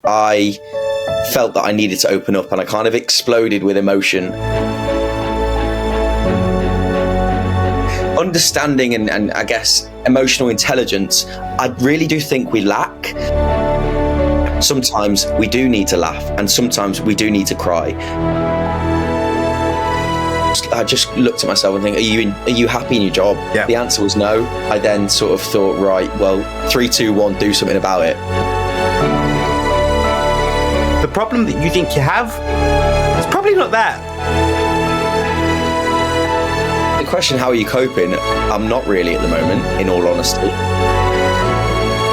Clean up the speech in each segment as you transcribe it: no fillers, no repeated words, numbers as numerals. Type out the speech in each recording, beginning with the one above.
I felt that I needed to open up, and I kind of exploded with emotion. Understanding and I guess emotional intelligence, I really do think we lack. Sometimes we do need to laugh, and sometimes we do need to cry. I just looked at myself and think, are you happy in your job? Yeah. The answer was no. I then sort of thought, right, well, 3, 2, 1, do something about it. The problem that you think you have, it's probably not that. The question, how are you coping? I'm not really at the moment, in all honesty.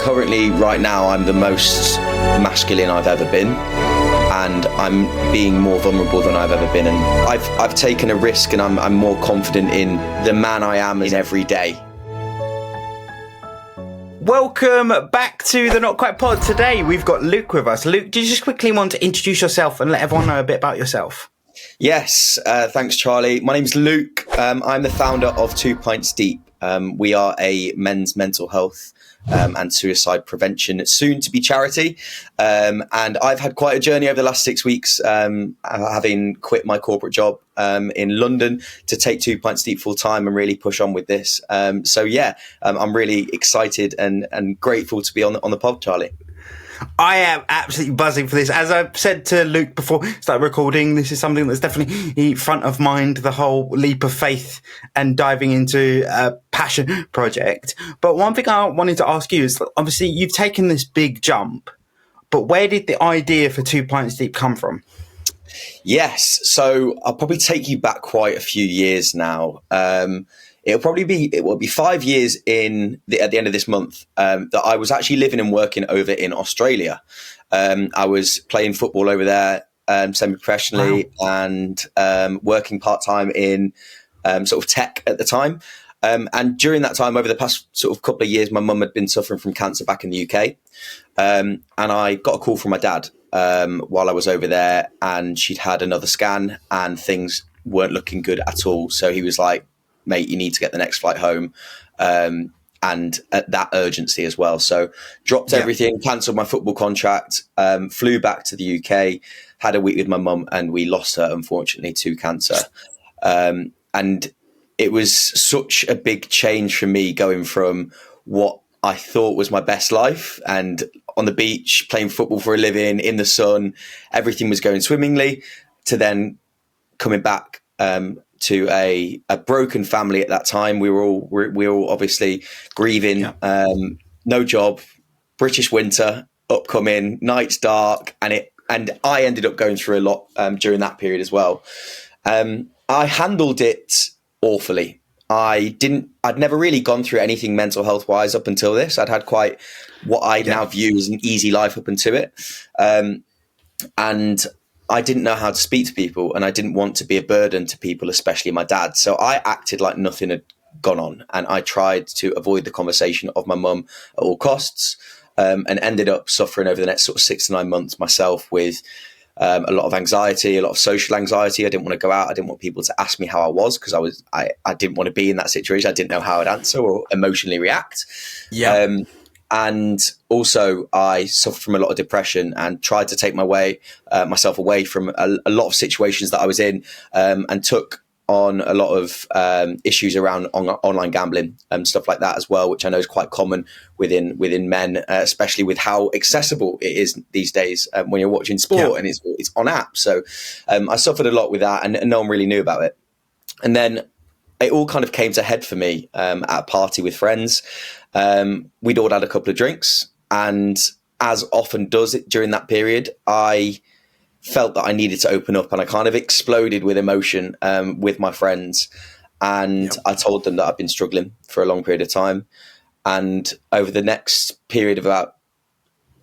Currently, right now, I'm the most masculine I've ever been, and I'm being more vulnerable than I've ever been. And I've taken a risk, and I'm more confident in the man I am in every day. Welcome back to the Not Quite Pod. Today we've got Luke with us. Luke, do you just quickly want to introduce yourself and let everyone know a bit about yourself? Yes, thanks, Charlie. My name's Luke. I'm the founder of 2 Pints Deep. We are a men's mental health and suicide prevention, soon to be charity. And I've had quite a journey over the last 6 weeks, having quit my corporate job in London to take 2 Pints Deep full time and really push on with this. I'm really excited and grateful to be on the pod, Charlie. I am absolutely buzzing for this. As I've said to Luke before we start recording, this is something that's definitely front of mind, the whole leap of faith and diving into a passion project. But one thing I wanted to ask you is, obviously, you've taken this big jump, but where did the idea for 2 Pints Deep come from? Yes, so I'll probably take you back quite a few years now. It will be 5 years at the end of this month that I was actually living and working over in Australia. I was playing football over there semi-professionally. Wow. And working part-time in sort of tech at the time. And during that time, over the past sort of couple of years, my mum had been suffering from cancer back in the UK. And I got a call from my dad while I was over there, and she'd had another scan and things weren't looking good at all. So he was like, mate, you need to get the next flight home, and at that urgency as well. So dropped everything, cancelled my football contract, flew back to the UK, had a week with my mum, and we lost her, unfortunately, to cancer. And it was such a big change for me, going from what I thought was my best life and on the beach, playing football for a living, in the sun, everything was going swimmingly, to then coming back to a broken family at that time. We were all obviously grieving. No job, British winter upcoming, nights dark, and I ended up going through a lot during that period as well. I handled it awfully. I'd never really gone through anything mental health wise up until this. I'd had quite what I now view as an easy life up until it, and I didn't know how to speak to people, and I didn't want to be a burden to people, especially my dad. So I acted like nothing had gone on, and I tried to avoid the conversation of my mum at all costs, and ended up suffering over the next sort of 6 to 9 months myself with a lot of anxiety, a lot of social anxiety. I didn't want to go out. I didn't want people to ask me how I was, because I didn't want to be in that situation. I didn't know how I'd answer or emotionally react. Yeah. And also, I suffered from a lot of depression and tried to take myself away from a lot of situations that I was in, and took on a lot of issues around online gambling and stuff like that as well, which I know is quite common within men, especially with how accessible it is these days when you're watching sport and it's on apps. So I suffered a lot with that, and no one really knew about it. And then it all kind of came to head for me at a party with friends. We'd all had a couple of drinks, and as often does it during that period, I felt that I needed to open up, and I kind of exploded with emotion with my friends. And I told them that I've been struggling for a long period of time. And over the next period of about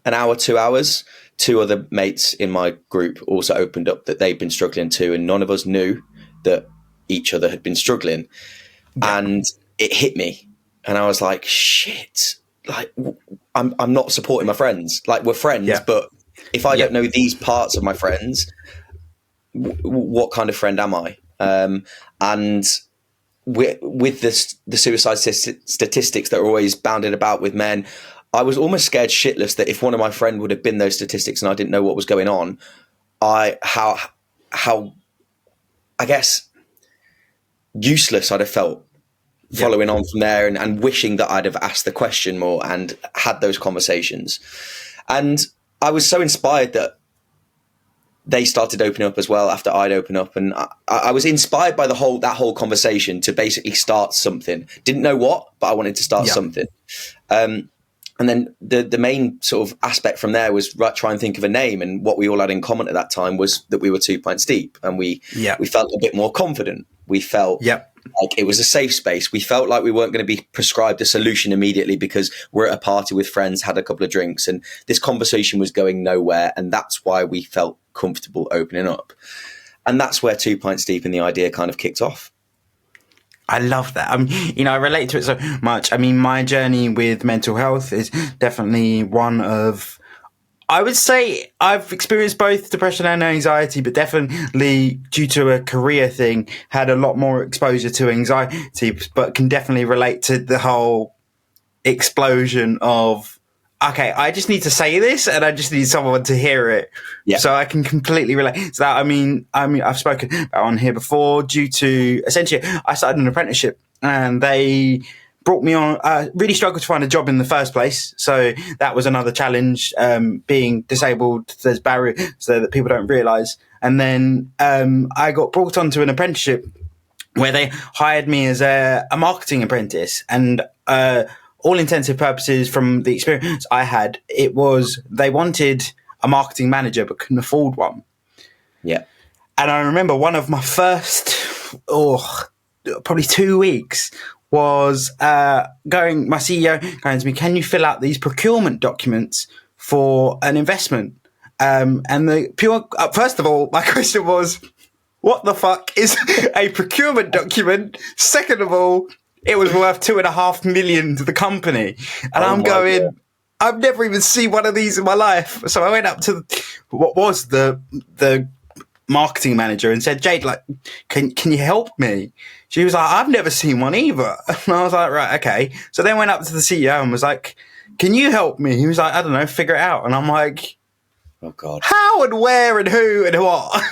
an hour, 2 hours, 2 other mates in my group also opened up that they'd been struggling too. And none of us knew that each other had been struggling. And it hit me. And I was like, shit, like I'm not supporting my friends. Like, we're friends, but if I don't know these parts of my friends, what kind of friend am I? And with the suicide statistics that are always bounded about with men, I was almost scared shitless that if one of my friend would have been those statistics and I didn't know what was going on, how I guess useless I'd have felt following on from there, and wishing that I'd have asked the question more and had those conversations. And I was so inspired that they started opening up as well after I'd opened up, and I was inspired by that whole conversation to basically start something. Didn't know what, but I wanted to start something. And then the main sort of aspect from there was try and think of a name. And what we all had in common at that time was that we were 2 Pints Deep, and we felt a bit more confident. We felt like it was a safe space. We felt like we weren't going to be prescribed a solution immediately because we're at a party with friends, had a couple of drinks, and this conversation was going nowhere. And that's why we felt comfortable opening up. And that's where 2 Pints Deep and the idea kind of kicked off. I love that. I relate to it so much. I mean, my journey with mental health is definitely one of, I would say I've experienced both depression and anxiety, but definitely due to a career thing, had a lot more exposure to anxiety, but can definitely relate to the whole explosion of, okay, I just need to say this and I just need someone to hear it. Yeah. So I can completely relate to that. I mean, I've spoken about on here before due to essentially I started an apprenticeship and they brought me on. I really struggled to find a job in the first place. So that was another challenge, being disabled. There's barriers so that people don't realize. And then, I got brought onto an apprenticeship where they hired me as a marketing apprentice, and, all intensive purposes from the experience I had, it was they wanted a marketing manager but couldn't afford one. Yeah. And I remember one of my first, probably 2 weeks was my CEO going to me, can you fill out these procurement documents for an investment? First of all, my question was, what the fuck is a procurement document? Second of all, it was worth $2.5 million to the company. And I'm going, God. I've never even seen one of these in my life. So I went up to what was the marketing manager and said, Jade, like, can you help me? She was like, I've never seen one either. And I was like, right, okay. So then went up to the CEO and was like, can you help me? He was like, I don't know, figure it out. And I'm like, oh God, how and where and who and what?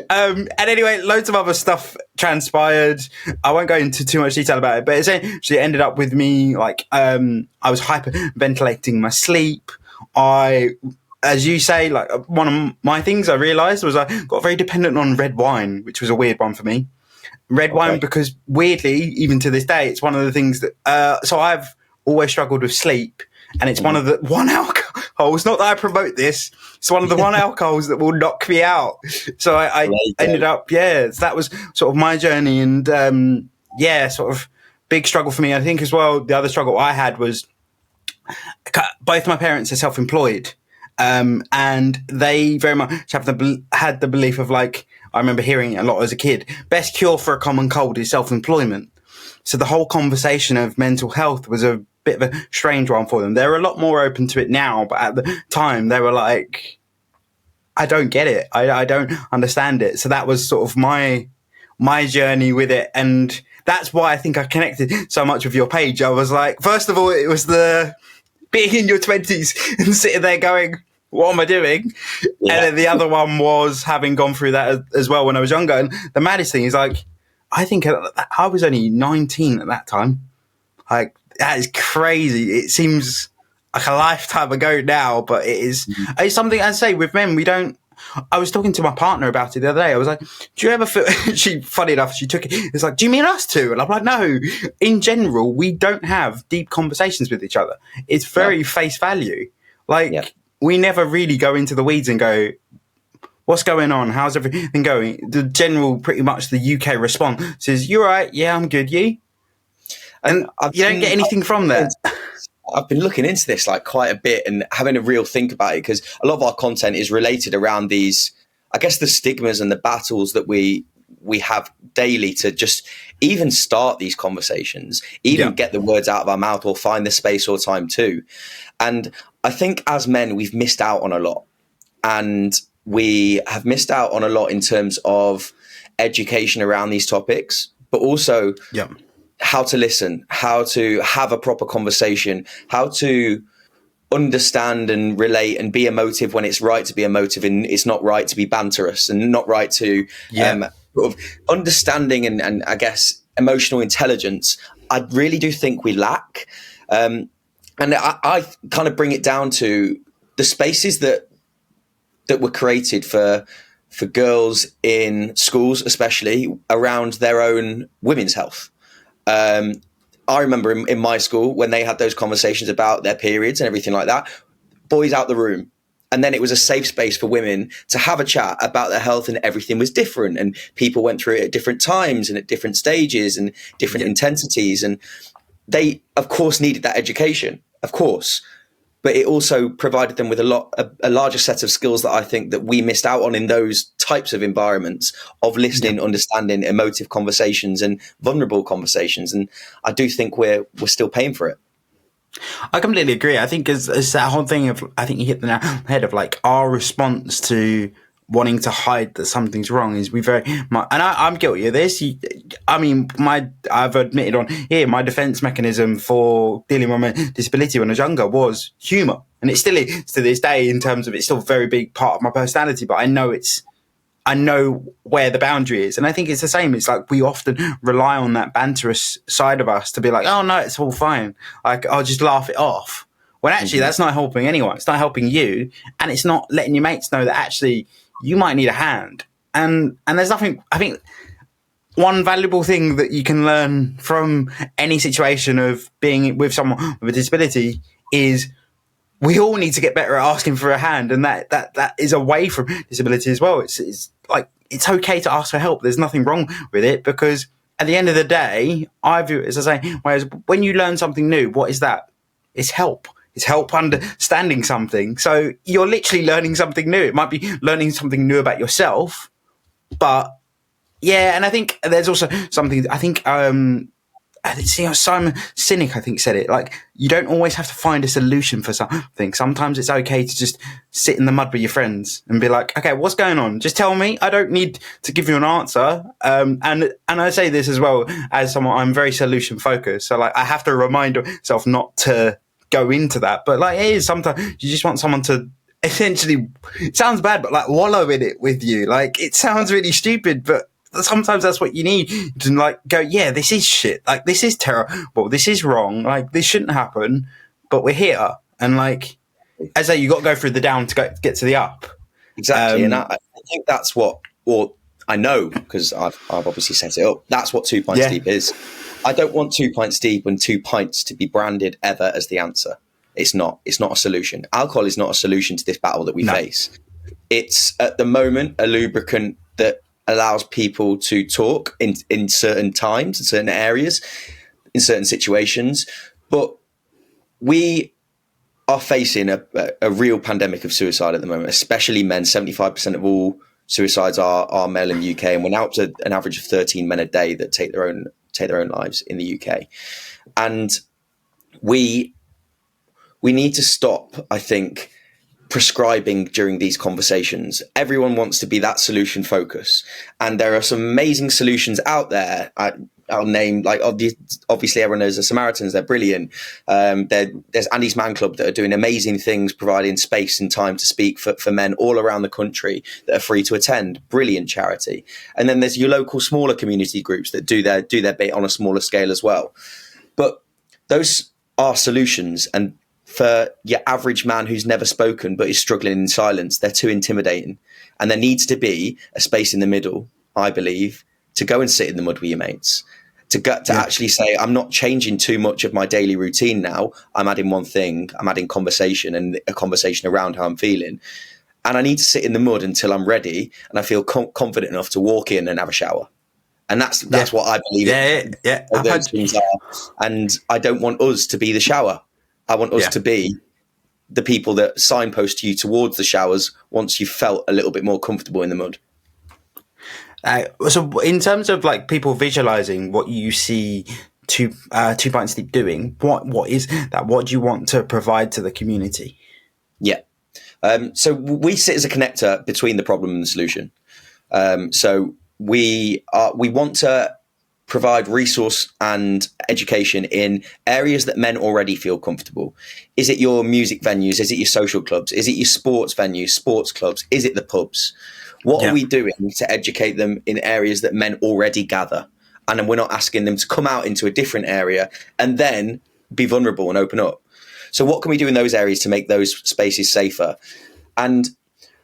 And anyway, loads of other stuff transpired. I won't go into too much detail about it, but essentially it ended up with me like, I was hyperventilating my sleep. As you say, like one of my things I realized was I got very dependent on red wine, which was a weird one for me. Red wine, because weirdly, even to this day, it's one of the things that, so I've always struggled with sleep. And it's one of the alcohols, not that I promote this, it's one of the alcohols that will knock me out. So I ended up, that was sort of my journey. And sort of big struggle for me. I think as well, the other struggle I had was both my parents are self-employed. And they very much had the belief of like, I remember hearing it a lot as a kid, best cure for a common cold is self-employment. So the whole conversation of mental health was a bit of a strange one for them. They're a lot more open to it now, but at the time they were like, I don't get it. I don't understand it. So that was sort of my journey with it. And that's why I think I connected so much with your page. I was like, first of all, it was the being in your 20s and sitting there going, what am I doing? Yeah. And then the other one was having gone through that as well when I was younger. And the maddest thing is like, I think I was only 19 at that time. Like, that is crazy. It seems like a lifetime ago now, but it is. It's something I say with men. I was talking to my partner about it the other day. I was like, do you ever feel, funny enough, she took it. It's like, do you mean us two? And I'm like, no, in general, we don't have deep conversations with each other. It's very face value. Like, we never really go into the weeds and go, what's going on? How's everything going? The general, pretty much the UK response is, you all right? Yeah, I'm good. You? And you don't get anything from that. I've been looking into this like quite a bit and having a real think about it, because a lot of our content is related around these, I guess, the stigmas and the battles that we have daily to just even start these conversations, even get the words out of our mouth or find the space or time to. And I think as men, we've missed out on a lot. And we have missed out on a lot in terms of education around these topics, but also how to listen, how to have a proper conversation, how to understand and relate and be emotive when it's right to be emotive, and it's not right to be banterous, and not right to sort of understanding and I guess emotional intelligence. I really do think we lack. And I kind of bring it down to the spaces that were created for girls in schools, especially around their own women's health. I remember in my school when they had those conversations about their periods and everything like that, boys out the room. And then it was a safe space for women to have a chat about their health, and everything was different. And people went through it at different times and at different stages and different intensities. And they, of course, needed that education, of course. But it also provided them with a larger set of skills that I think that we missed out on in those types of environments of listening, understanding, emotive conversations and vulnerable conversations. And I do think we're still paying for it. I completely agree. I think it's that whole thing of, I think you hit the nail on the head of like our response to wanting to hide that something's wrong is we very much, and I'm guilty of this. I've admitted on here, my defense mechanism for dealing with my disability when I was younger was humor. And it still is to this day, in terms of it's still a very big part of my personality, but I know where the boundary is. And I think it's the same. It's like we often rely on that banterous side of us to be like, oh no, it's all fine. Like, I'll just laugh it off. When actually that's not helping anyone. It's not helping you. And it's not letting your mates know that actually you might need a hand. And there's nothing, I think one valuable thing that you can learn from any situation of being with someone with a disability is we all need to get better at asking for a hand. And that is away from disability as well. It's like, it's okay to ask for help. There's nothing wrong with it, because at the end of the day, I view it as I say, whereas when you learn something new, what is that? It's help. It's help understanding something. So you're literally learning something new. It might be learning something new about yourself, but yeah. And I think there's also something, I think, Simon Sinek, I think, said it, like, you don't always have to find a solution for something. Sometimes it's okay to just sit in the mud with your friends and be like, okay, what's going on? Just tell me. I don't need to give you an answer. And I say this as well as someone, I'm very solution focused. So like, I have to remind myself not to go into that, but like, it is sometimes you just want someone to essentially, it sounds bad, but like wallow in it with you. Like, it sounds really stupid, but sometimes that's what you need to like go, yeah, this is shit. Like, this is terrible. This is wrong. Like, this shouldn't happen, but we're here. And like, as I say, you got to go through the down to get to the up. Exactly. And I think that's what, or I know, because I've obviously set it up. That's what 2 Pints Deep is. I don't want 2 Pints Deep and 2 pints to be branded ever as the answer. It's not a solution. Alcohol is not a solution to this battle that we face. It's at the moment a lubricant that allows people to talk in certain times, in certain areas, in certain situations. But we are facing a real pandemic of suicide at the moment, especially men. 75% of all suicides are male in the UK, and we're now up to an average of 13 men a day that take their own lives in the UK. And we need to stop, I think, prescribing during these conversations. Everyone wants to be that solution focus, and there are some amazing solutions out there. I'll name, like, obviously everyone knows the Samaritans. They're brilliant. There's Andy's Man Club that are doing amazing things, providing space and time to speak for men all around the country that are free to attend. Brilliant charity. And then there's your local smaller community groups that do their bit on a smaller scale as well. But those are solutions, and for your average man who's never spoken but is struggling in silence, they're too intimidating. And there needs to be a space in the middle, I believe, to go and sit in the mud with your mates, to actually say, I'm not changing too much of my daily routine now. I'm adding one thing. I'm adding conversation, and a conversation around how I'm feeling. And I need to sit in the mud until I'm ready and I feel confident enough to walk in and have a shower. And that's what I believe. Those things are. And I don't want us to be the shower. I want us to be the people that signpost you towards the showers once you've felt a little bit more comfortable in the mud. So in terms of like people visualizing what you see Two Pints Deep doing, what is that? What do you want to provide to the community? Yeah. So we sit as a connector between the problem and the solution. So we want to provide resource and education in areas that men already feel comfortable. Is it your music venues? Is it your social clubs? Is it your sports venues, sports clubs? Is it the pubs? What are we doing to educate them in areas that men already gather? And then we're not asking them to come out into a different area and then be vulnerable and open up. So what can we do in those areas to make those spaces safer? And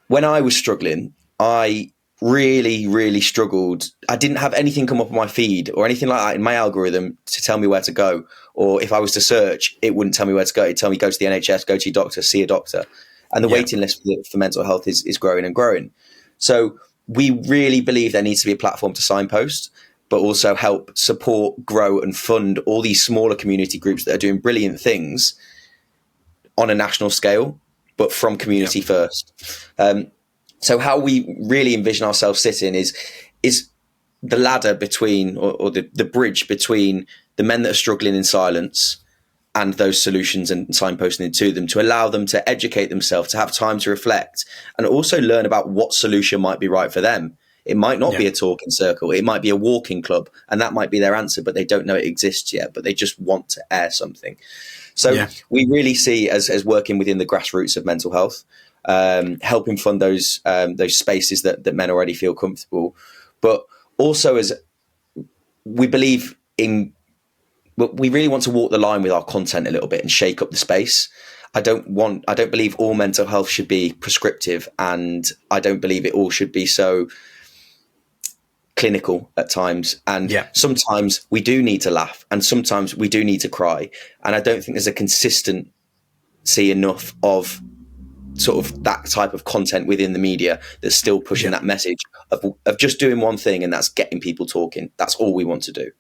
when I was struggling, I really, really struggled. I didn't have anything come up on my feed or anything like that in my algorithm to tell me where to go. Or if I was to search, it wouldn't tell me where to go. It'd tell me go to the NHS, go to your doctor, see a doctor. And the waiting list for mental health is growing and growing. So we really believe there needs to be a platform to signpost, but also help support, grow and fund all these smaller community groups that are doing brilliant things on a national scale, but from community first. So how we really envision ourselves sitting is the ladder between, or the bridge between the men that are struggling in silence and those solutions and signposting to them, to allow them to educate themselves, to have time to reflect and also learn about what solution might be right for them. It might not be a talking circle. It might be a walking club, and that might be their answer, but they don't know it exists yet, but they just want to air something. So we really see as working within the grassroots of mental health, helping fund those spaces that men already feel comfortable, but also as we believe in, we really want to walk the line with our content a little bit and shake up the space. I don't believe all mental health should be prescriptive, and I don't believe it all should be so clinical at times. And sometimes we do need to laugh, and sometimes we do need to cry. And I don't think there's a consistency enough of sort of that type of content within the media that's still pushing that message of just doing one thing, and that's getting people talking. That's all we want to do.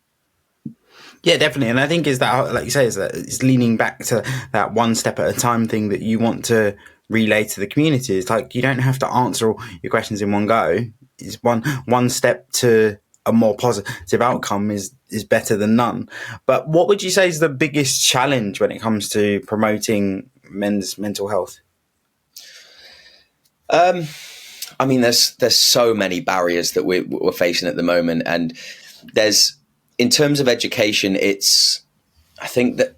Yeah, definitely. And I think is that, like you say, is that it's leaning back to that one step at a time thing that you want to relay to the community. It's like, you don't have to answer all your questions in one go. It's one step to a more positive outcome is better than none. But what would you say is the biggest challenge when it comes to promoting men's mental health? I mean, there's so many barriers that we're facing at the moment, and in terms of education, I think that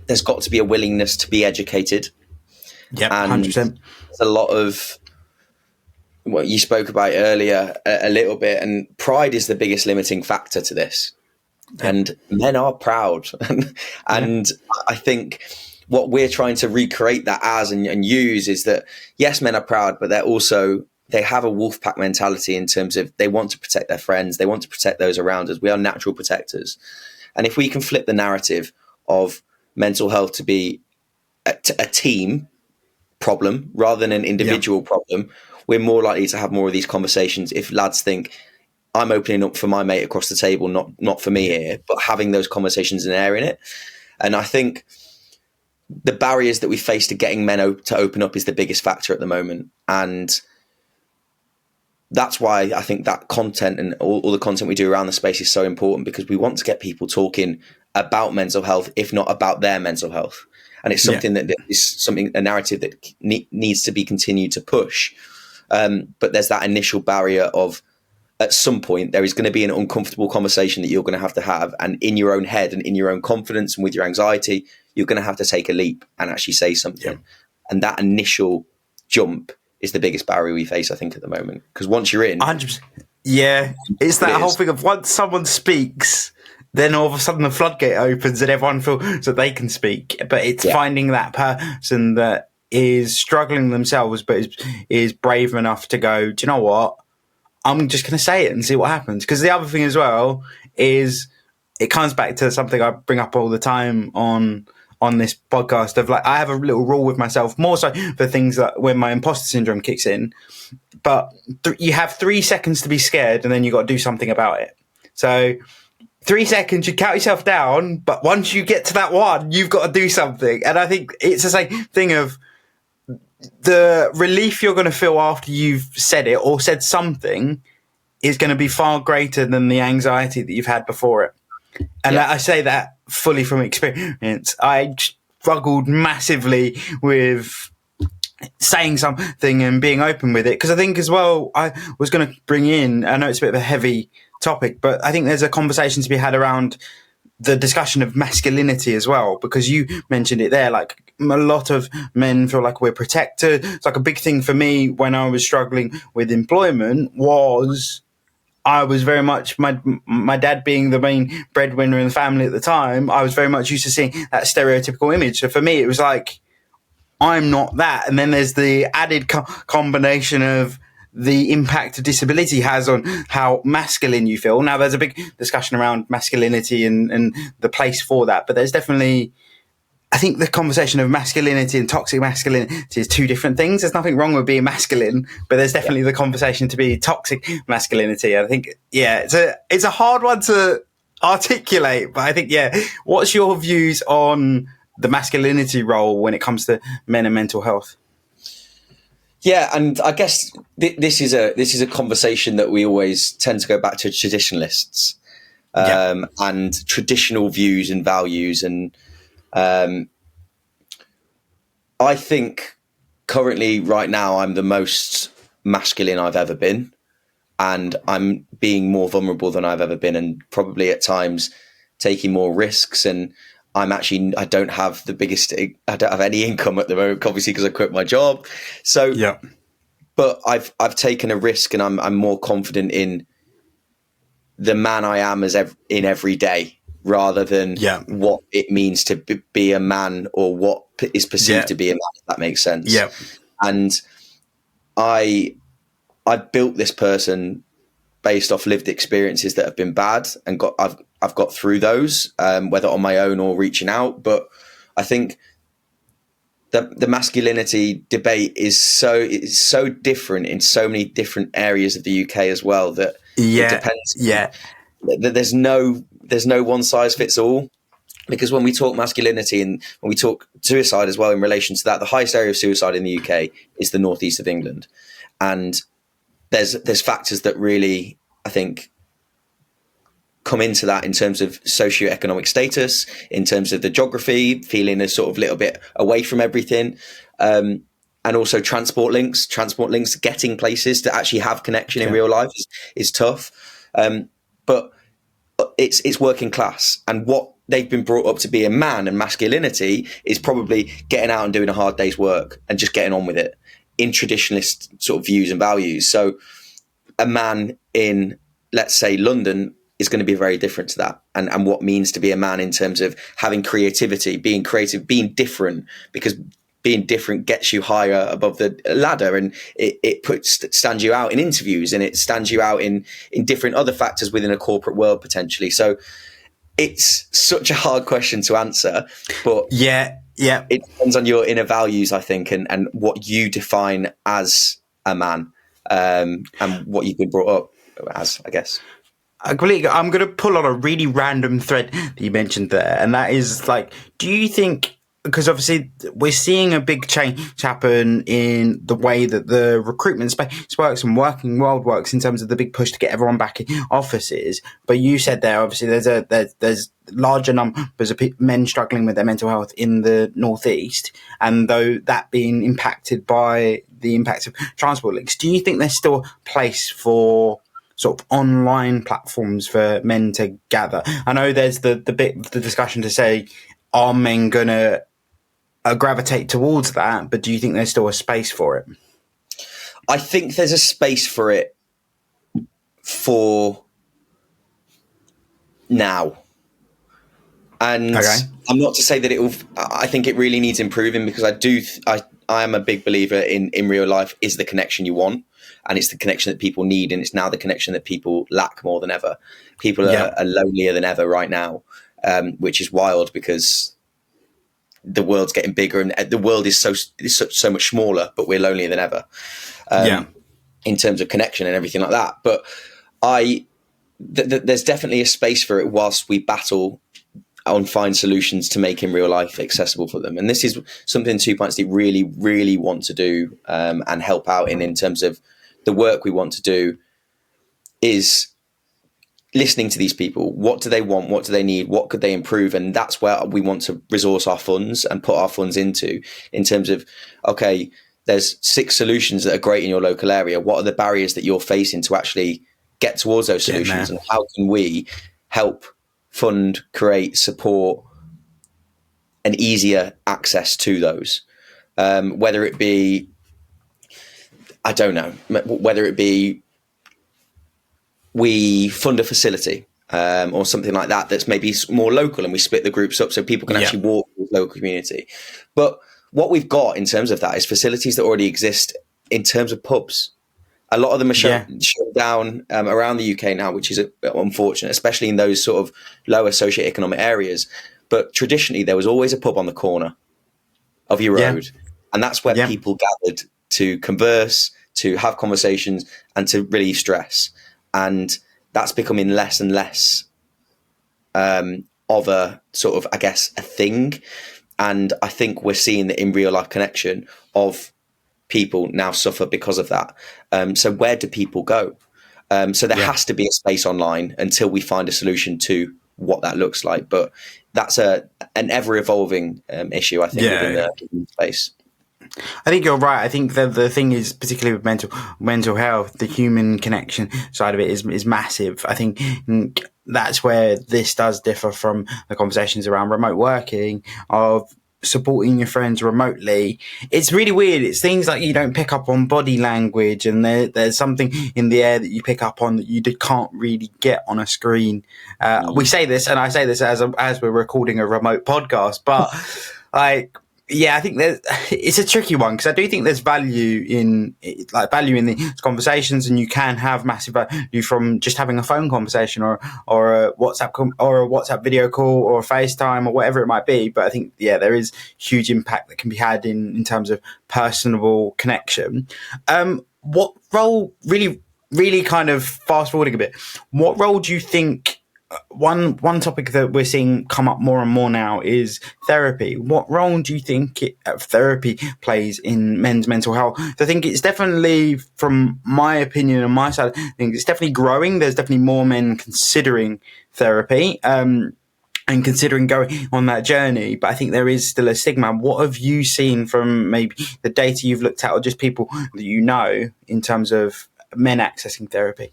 there's got to be a willingness to be educated. Yeah, 100%. There's a lot of what you spoke about earlier a little bit, and pride is the biggest limiting factor to this. Yeah. And men are proud. And I think what we're trying to recreate that as and use is that, yes, men are proud, but they have a wolf pack mentality in terms of they want to protect their friends. They want to protect those around us. We are natural protectors. And if we can flip the narrative of mental health to be a team problem rather than an individual problem, we're more likely to have more of these conversations. If lads think, I'm opening up for my mate across the table, not for me here, but having those conversations and airing it. And I think the barriers that we face to getting men to open up is the biggest factor at the moment. And that's why I think that content and all the content we do around the space is so important, because we want to get people talking about mental health, if not about their mental health. And it's something that is a narrative that needs to be continued to push. But there's that initial barrier of, at some point, there is going to be an uncomfortable conversation that you're going to have. And in your own head and in your own confidence and with your anxiety, you're going to have to take a leap and actually say something. Yeah. And that initial jump is the biggest barrier we face, I think, at the moment. Because once you're in... 100%. Yeah. It's that whole thing of once someone speaks, then all of a sudden the floodgate opens and everyone feels that they can speak. But it's finding that person that is struggling themselves but is brave enough to go, do you know what? I'm just going to say it and see what happens. Because the other thing as well is it comes back to something I bring up all the time on this podcast of, like, I have a little rule with myself, more so for things that when my imposter syndrome kicks in, but you have 3 seconds to be scared and then you got to do something about it. So 3 seconds, you count yourself down, but once you get to that one, you've got to do something. And I think it's the same thing of the relief you're going to feel after you've said it or said something is going to be far greater than the anxiety that you've had before it. And I say that fully from experience. I struggled massively with saying something and being open with it, because I think as well, I was going to bring in, I know it's a bit of a heavy topic, but I think there's a conversation to be had around the discussion of masculinity as well, because you mentioned it there. Like, a lot of men feel like we're protected. It's like a big thing for me when I was struggling with employment was I was very much, my dad being the main breadwinner in the family at the time, I was very much used to seeing that stereotypical image. So for me, it was like, I'm not that. And then there's the added combination of the impact disability has on how masculine you feel. Now, there's a big discussion around masculinity and the place for that, but there's definitely, I think the conversation of masculinity and toxic masculinity is two different things. There's nothing wrong with being masculine, but there's definitely the conversation to be toxic masculinity. I think, it's a hard one to articulate, but I think, what's your views on the masculinity role when it comes to men and mental health? Yeah, and I guess this is a conversation that we always tend to go back to traditionalists and traditional views and values. And I think currently, right now, I'm the most masculine I've ever been, and I'm being more vulnerable than I've ever been, and probably at times taking more risks. And I don't have any income at the moment, obviously, because I quit my job. So, but I've taken a risk, and I'm more confident in the man I am in every day, rather than what it means to be a man, or what is perceived to be a man, if that makes sense. Yeah. And I built this person based off lived experiences that have been bad, and I've got through those, whether on my own or reaching out. But I think the masculinity debate is so different in so many different areas of the UK as well, that it depends. Yeah, there's no one size fits all, because when we talk masculinity and when we talk suicide as well in relation to that, the highest area of suicide in the UK is the northeast of England, and there's factors that really, I think, come into that in terms of socioeconomic status, in terms of the geography, feeling a sort of little bit away from everything, and also transport links, getting places to actually have connection in real life is tough. But it's working class, and what they've been brought up to be a man, and masculinity is probably getting out and doing a hard day's work and just getting on with it in traditionalist sort of views and values. So a man in, let's say, London is going to be very different to that, and what means to be a man in terms of having creativity, being creative, being different, because being different gets you higher above the ladder, and it stands you out in interviews, and it stands you out in different other factors within a corporate world potentially. So it's such a hard question to answer, but it depends on your inner values, I think, and what you define as a man, and what you've been brought up as, I guess. I'm going to pull on a really random thread that you mentioned there, and that is, like, do you think, because obviously we're seeing a big change happen in the way that the recruitment space works and working world works in terms of the big push to get everyone back in offices, but you said there, obviously there's larger numbers of men struggling with their mental health in the northeast, and though that being impacted by the impact of transport links, do you think there's still a place for sort of online platforms for men to gather? I know there's the discussion to say, are men going to gravitate towards that, but do you think there's still a space for it? I think there's a space for it for now. And I'm not to say that I think it really needs improving, because I am a big believer in real life is the connection you want. And it's the connection that people need, and it's now the connection that people lack more than ever. People are lonelier than ever right now, which is wild, because the world's getting bigger, and the world is so much smaller, but we're lonelier than ever in terms of connection and everything like that. But there's definitely a space for it whilst we battle and find solutions to make in real life accessible for them. And this is something Two Pints Deep really, really want to do, and help out in terms of the work we want to do, is listening to these people. What do they want? What do they need? What could they improve? And that's where we want to resource our funds and put our funds into, in terms of, okay, there's 6 solutions that are great in your local area. What are the barriers that you're facing to actually get towards those solutions, and how can we help fund, create, support an easier access to those, whether it be, I don't know, whether it be we fund a facility or something like that that's maybe more local, and we split the groups up so people can actually walk with the local community. But what we've got in terms of that is facilities that already exist in terms of pubs. A lot of them are shut down around the UK now, which is unfortunate, especially in those sort of lower socioeconomic areas. But traditionally, there was always a pub on the corner of your road, and that's where people gathered to converse, to have conversations, and to relieve stress. And that's becoming less and less of a sort of, I guess, a thing. And I think we're seeing the in real life connection of people now suffer because of that. So where do people go? So there has to be a space online until we find a solution to what that looks like. But that's an ever evolving issue, I think, within the space. I think you're right. I think the thing is, particularly with mental health, the human connection side of it is massive. I think that's where this does differ from the conversations around remote working, of supporting your friends remotely. It's really weird. It's things like you don't pick up on body language, and there's something in the air that you pick up on that you can't really get on a screen. We say this, and I say this as we're recording a remote podcast, but I think it's a tricky one, because I do think there's value in these conversations, and you can have massive value from just having a phone conversation or a WhatsApp video call or a FaceTime or whatever it might be. But I think there is huge impact that can be had in terms of personable connection. What role, really kind of fast forwarding a bit, what role do you think? One topic that we're seeing come up more and more now is therapy. What role do you think therapy plays in men's mental health? I think it's definitely, from my opinion and my side, I think it's definitely growing. There's definitely more men considering therapy and considering going on that journey. But I think there is still a stigma. What have you seen from maybe the data you've looked at, or just people that you know, in terms of men accessing therapy?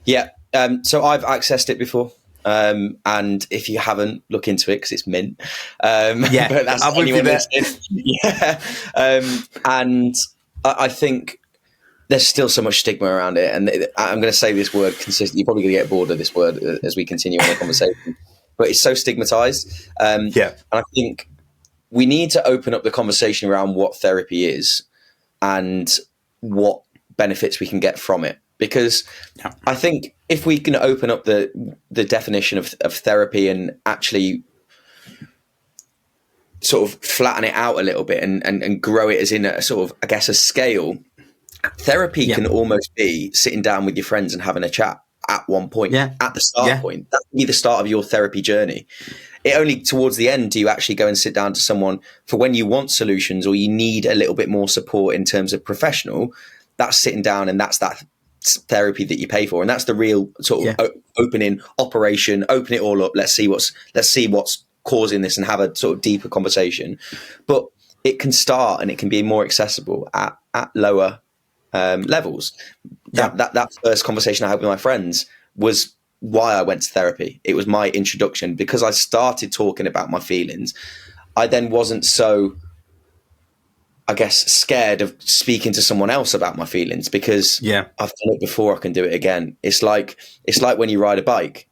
Yeah. So I've accessed it before, and if you haven't, look into it, because it's mint. But that's I'll anyone listening. And I think there's still so much stigma around it, and I'm going to say this word consistently. You're probably going to get bored of this word as we continue on the conversation, but it's so stigmatized. And I think we need to open up the conversation around what therapy is and what benefits we can get from it. Because I think if we can open up the definition of therapy and actually sort of flatten it out a little bit and grow it as in a sort of, I guess, a scale, therapy can almost be sitting down with your friends and having a chat at one point, at the start point. That can be the start of your therapy journey. It only towards the end do you actually go and sit down to someone for when you want solutions or you need a little bit more support in terms of professional. That's sitting down, and that's that therapy that you pay for, and that's the real sort of opening operation. Open it all up. Let's see what's causing this, and have a sort of deeper conversation. But it can start, and it can be more accessible at lower levels. That first conversation I had with my friends was why I went to therapy. It was my introduction, because I started talking about my feelings. I then wasn't so, I guess, scared of speaking to someone else about my feelings, because I've done it before. I can do it again. It's like when you ride a bike.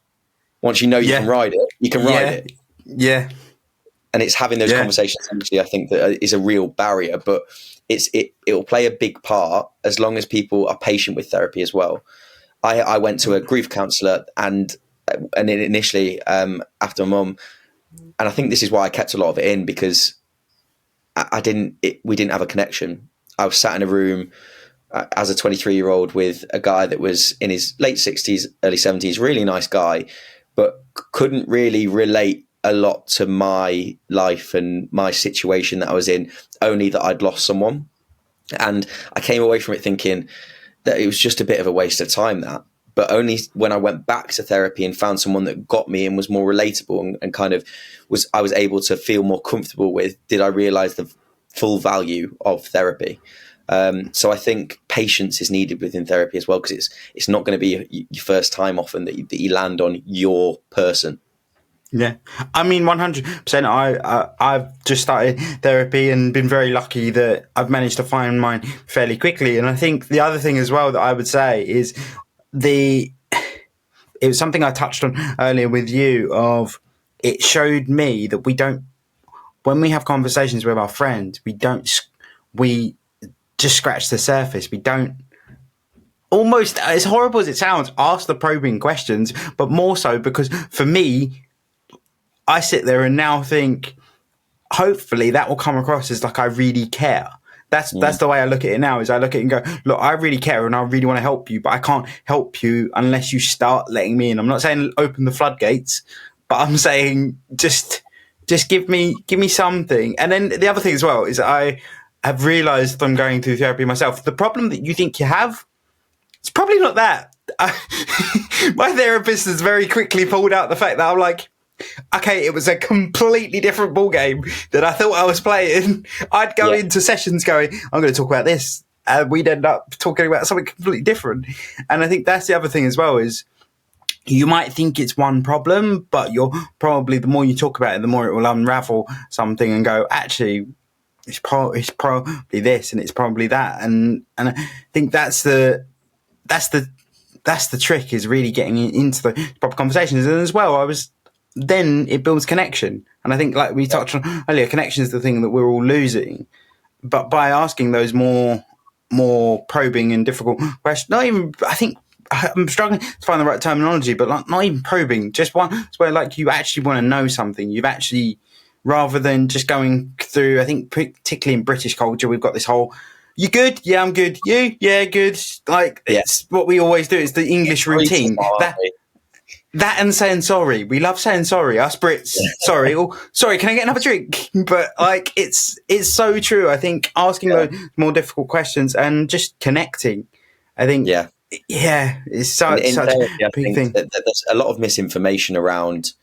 Once you know you can ride it, you can ride it. Yeah. And it's having those conversations, actually, I think, that is a real barrier, but it will play a big part as long as people are patient with therapy as well. I went to a grief counsellor, and initially after my mum, and I think this is why I kept a lot of it in, because we didn't have a connection. I was sat in a room as a 23-year-old with a guy that was in his late 60s, early 70s, really nice guy, but couldn't really relate a lot to my life and my situation that I was in, only that I'd lost someone. And I came away from it thinking that it was just a bit of a waste of time, that. But only when I went back to therapy and found someone that got me and was more relatable and kind of I was able to feel more comfortable with, did I realize the full value of therapy. So I think patience is needed within therapy as well, because it's not going to be your first time often that you land on your person. Yeah, I mean, 100%. I've just started therapy and been very lucky that I've managed to find mine fairly quickly. And I think the other thing as well that I would say is it was something I touched on earlier with you. It showed me that when we have conversations with our friends, we just scratch the surface. We don't, almost as horrible as it sounds, ask the probing questions, but more so because for me, I sit there and now think, hopefully that will come across as like I really care. That's the way I look at it now. Is I look at it and go, look, I really care and I really want to help you, but I can't help you unless you start letting me in. I'm not saying open the floodgates, but I'm saying just give me something. And then the other thing as well is I have realised I'm going through therapy myself. The problem that you think you have, it's probably not that. My therapist has very quickly pulled out the fact that I'm like, okay, it was a completely different ball game that I thought I was playing. I'd go into sessions going, I'm going to talk about this. And we'd end up talking about something completely different. And I think that's the other thing as well is you might think it's one problem, but you're probably, the more you talk about it, the more it will unravel something and go, actually, it's probably this and it's probably that. And I think that's the trick, is really getting into the proper conversations. And as well, then it builds connection. And I think, like we touched on earlier, connection is the thing that we're all losing. But by asking those more probing and difficult questions, I think I'm struggling to find the right terminology, but like not even probing, just one, it's where like you actually want to know something. You've actually, rather than just going through, I think particularly in British culture, we've got this whole, you good? Yeah, I'm good. You? Yeah, good. Like, it's what we always do. It's the English routine. That and saying sorry. We love saying sorry. Us Brits, sorry. Oh, sorry, can I get another drink? But like, it's so true. I think asking those more difficult questions and just connecting, I think, it's such a big thing. There's a lot of misinformation around.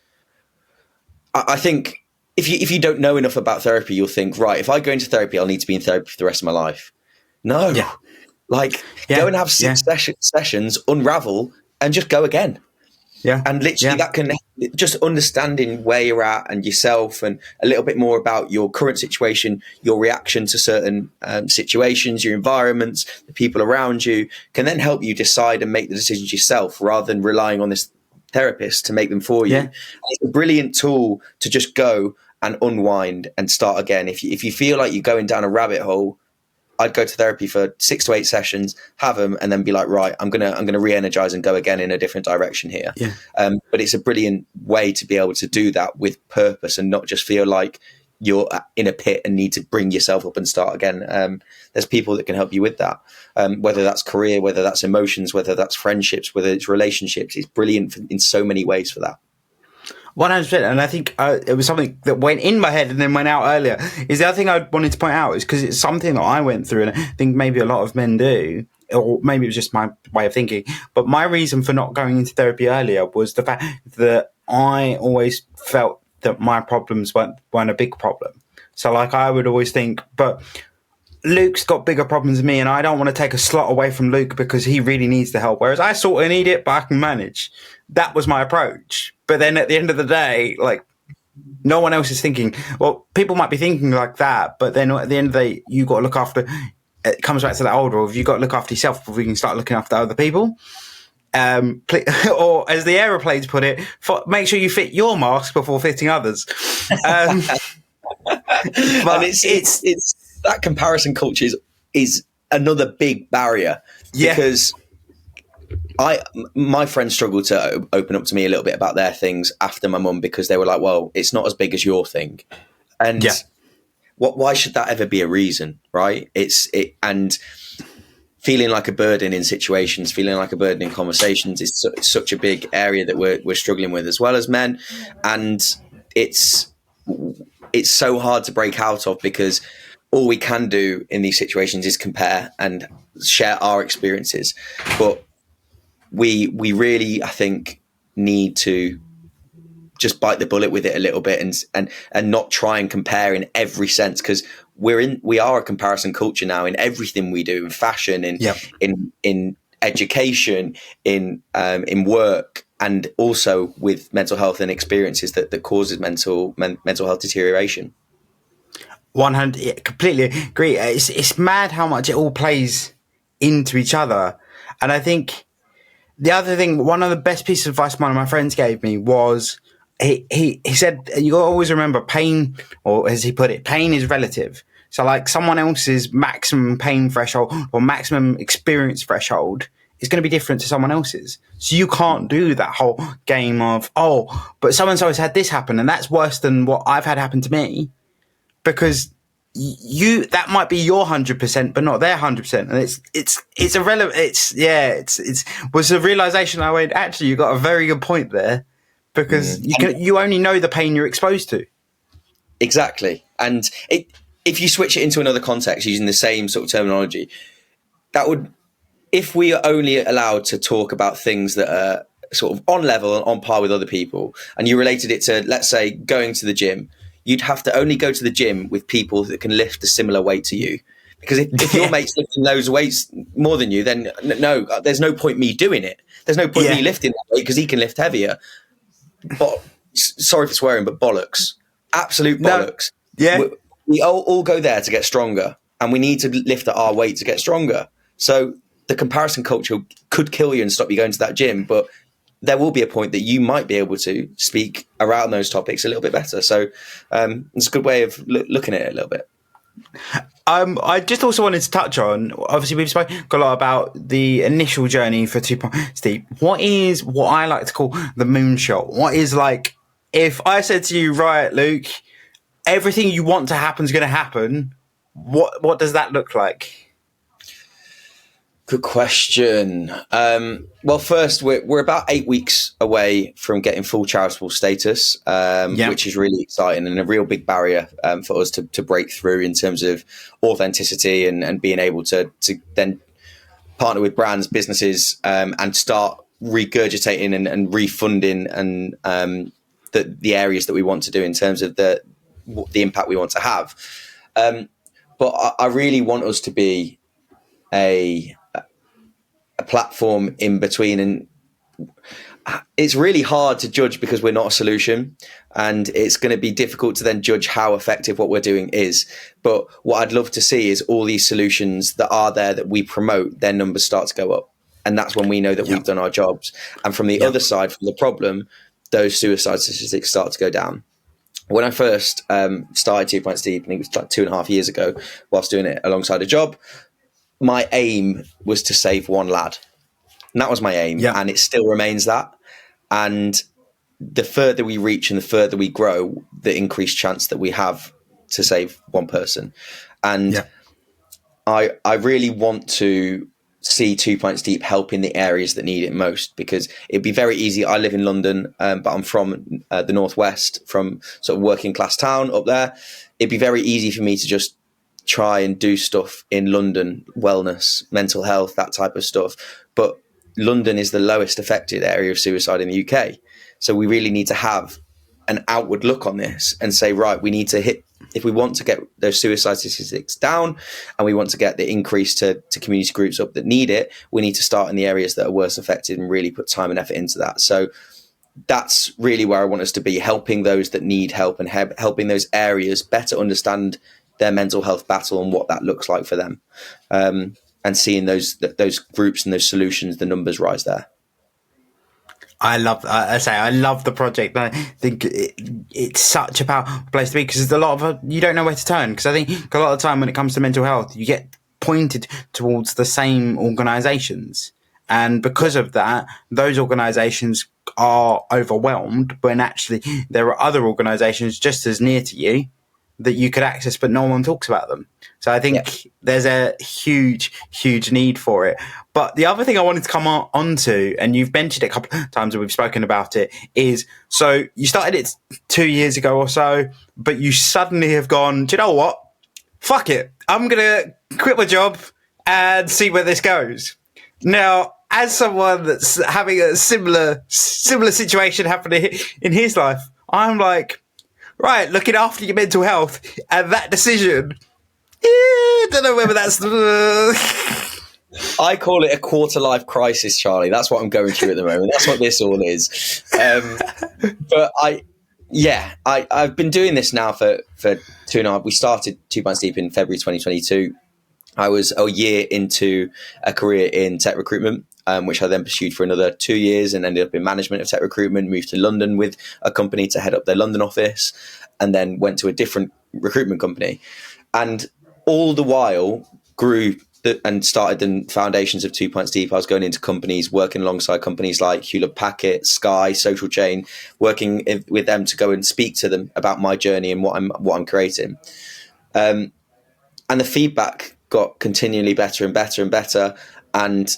I think if you don't know enough about therapy, you'll think, right, if I go into therapy, I'll need to be in therapy for the rest of my life. No, go and have 6 sessions, unravel, and just go again. Yeah. And literally that can just understanding where you're at and yourself and a little bit more about your current situation, your reaction to certain situations, your environments, the people around you, can then help you decide and make the decisions yourself rather than relying on this therapist to make them for you. It's a brilliant tool to just go and unwind and start again. If you feel like you're going down a rabbit hole, I'd go to therapy for 6 to 8 sessions, have them, and then be like, right, I'm gonna re-energize and go again in a different direction here. But it's a brilliant way to be able to do that with purpose and not just feel like you're in a pit and need to bring yourself up and start again. There's people that can help you with that, whether that's career, whether that's emotions, whether that's friendships, whether it's relationships. It's brilliant in so many ways for that. 100%, and I think it was something that went in my head and then went out earlier. Is the other thing I wanted to point out is because it's something that I went through, and I think maybe a lot of men do, or maybe it was just my way of thinking. But my reason for not going into therapy earlier was the fact that I always felt that my problems weren't a big problem. So, like, I would always think, but Luke's got bigger problems than me, and I don't want to take a slot away from Luke because he really needs the help. Whereas I sort of need it, but I can manage. That was my approach. But then at the end of the day, like, no one else is thinking. Well, people might be thinking like that, but then at the end of the day, you got to look after. It comes back to that old rule: you got to look after yourself before you can start looking after other people. Or as the aeroplanes put it, make sure you fit your mask before fitting others. But and it's that comparison culture is another big barrier because my friends struggled to open up to me a little bit about their things after my mum because they were like, well, it's not as big as your thing. And why should that ever be a reason, right? And feeling like a burden in situations, feeling like a burden in conversations is such a big area that we're struggling with as well as men. And it's so hard to break out of because all we can do in these situations is compare and share our experiences. But we really, I think, need to just bite the bullet with it a little bit and not try and compare in every sense, because we are a comparison culture now in everything we do, in fashion, in education, in work, and also with mental health and experiences that causes mental health deterioration. 100, completely agree. It's mad how much it all plays into each other. And I think the other thing, one of the best pieces of advice one of my friends gave me was he said, you got to always remember pain, or as he put it, pain is relative. So like someone else's maximum pain threshold or maximum experience threshold is going to be different to someone else's. So you can't do that whole game of, but so-and-so has had this happen and that's worse than what I've had happen to me. Because that might be your 100%, but not their 100%, and it's irrelevant. It was a realization. I went, actually, you got a very good point there, because you only know the pain you're exposed to. Exactly, and if you switch it into another context using the same sort of terminology, that would, if we are only allowed to talk about things that are sort of on level and on par with other people, and you related it to, let's say, going to the gym. You'd have to only go to the gym with people that can lift a similar weight to you. Because if your mate's lifting those weights more than you, then no, there's no point me doing it. There's no point me lifting that weight because he can lift heavier. But sorry for swearing, but bollocks. Absolute bollocks. No. Yeah. We all go there to get stronger, and we need to lift at our weight to get stronger. So the comparison culture could kill you and stop you going to that gym, but there will be a point that you might be able to speak around those topics a little bit better. So it's a good way of looking at it a little bit. I just also wanted to touch on, obviously we've spoken a lot about the initial journey for 2 Pints Deep. What is what I like to call the moonshot? What is, like, if I said to you, right, Luke, everything you want to happen is going to happen, what does that look like? Good question. Well, first, we're about 8 weeks away from getting full charitable status, which is really exciting and a real big barrier for us to break through in terms of authenticity and being able to then partner with brands, businesses, and start regurgitating and refunding and the areas that we want to do in terms of the impact we want to have. But I really want us to be a platform in between, and it's really hard to judge because we're not a solution, and it's going to be difficult to then judge how effective what we're doing is. But what I'd love to see is all these solutions that are there that we promote, their numbers start to go up, and that's when we know that we've done our jobs. And from the other side, from the problem, those suicide statistics start to go down. When I first started 2 Pints Deep, I think it was like 2.5 years ago, whilst doing it alongside a job, my aim was to save one lad. And that was my aim. Yeah. And it still remains that. And the further we reach and the further we grow, the increased chance that we have to save one person. And I really want to see 2 Pints Deep help in the areas that need it most, because it'd be very easy. I live in London, but I'm from the Northwest, from sort of working class town up there. It'd be very easy for me to just try and do stuff in London, wellness, mental health, that type of stuff. But London is the lowest affected area of suicide in the UK. So we really need to have an outward look on this and say, right, we need to hit, if we want to get those suicide statistics down and we want to get the increase to community groups up that need it, we need to start in the areas that are worst affected and really put time and effort into that. So that's really where I want us to be, helping those that need help and helping those areas better understand their mental health battle and what that looks like for them, and seeing those groups and those solutions, the numbers rise there. I love the project. I think it's such a powerful place to be, because there's a lot of you don't know where to turn. Because I think a lot of the time when it comes to mental health, you get pointed towards the same organisations, and because of that, those organisations are overwhelmed when actually there are other organisations just as near to you that you could access, but no one talks about them. So I think there's a huge, huge need for it. But the other thing I wanted to come onto, and you've mentioned it a couple of times and we've spoken about it, is so you started it 2 years ago or so, but you suddenly have gone, do you know what? Fuck it. I'm going to quit my job and see where this goes. Now, as someone that's having a similar situation happening in his life, I'm like, right, looking after your mental health and that decision, I don't know whether that's. I call it a quarter life crisis, Charlie. That's what I'm going through at the moment. That's what this all is. But I've been doing this now for 2.5. We started 2 Pints Deep in February 2022. I was a year into a career in tech recruitment, which I then pursued for another 2 years and ended up in management of tech recruitment, moved to London with a company to head up their London office, and then went to a different recruitment company. And all the while grew and started the foundations of 2 Pints Deep. I was going into companies, working alongside companies like Hewlett Packard, Sky, Social Chain, working with them to go and speak to them about my journey and what I'm creating. And the feedback got continually better and better and better. And